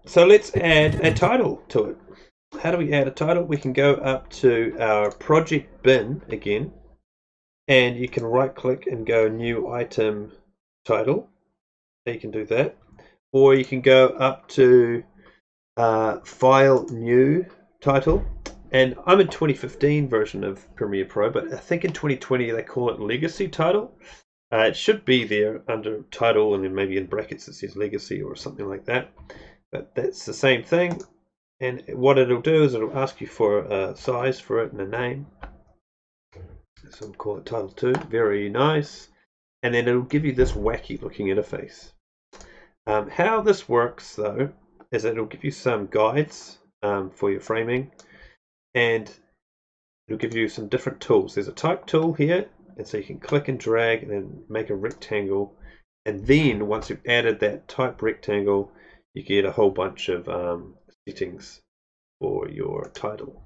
So let's add a title to it. How do we add a title? We can go up to our project bin again, and you can right click and go new item title. You can do that, or you can go up to file new title. And I'm in 2015 version of Premiere Pro, but I think in 2020 they call it legacy title. It should be there under title, and then maybe in brackets it says legacy or something like that. But that's the same thing. And what it'll do is it'll ask you for a size for it and a name. So we'll call it title 2. Very nice. And then it'll give you this wacky looking interface. How this works though is it'll give you some guides for your framing, and it'll give you some different tools. There's a type tool here, and so you can click and drag and then make a rectangle, and then once you've added that type rectangle, you get a whole bunch of settings for your title.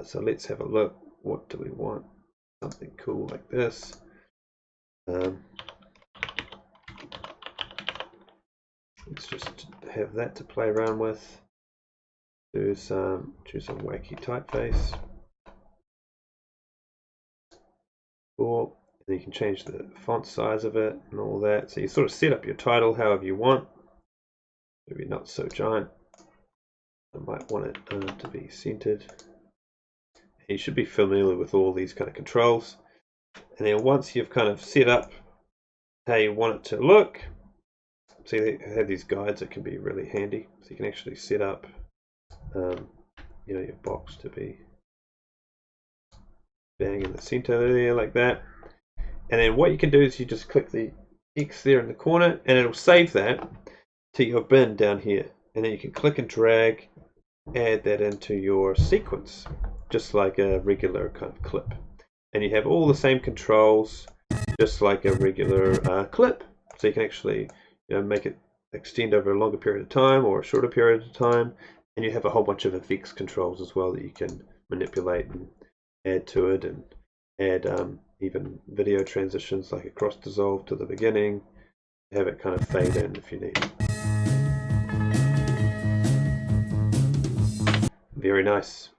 So let's have a look. What do we want? Something cool like this. Let's just have that to play around with. Choose some wacky typeface. Cool. And you can change the font size of it and all that. So you sort of set up your title however you want. Maybe not so giant. I might want it to be centered. You should be familiar with all these kind of controls. And then once you've kind of set up how you want it to look, so you have these guides that can be really handy. So you can actually set up your box to be bang in the center there like that. And then what you can do is you just click the X there in the corner, and it'll save that to your bin down here. And then you can click and drag, add that into your sequence, just like a regular kind of clip. And you have all the same controls, just like a regular clip. So you can actually make it extend over a longer period of time or a shorter period of time. And you have a whole bunch of effects controls as well that you can manipulate and add to it, and add even video transitions like a cross dissolve to the beginning, have it kind of fade in if you need. Very nice.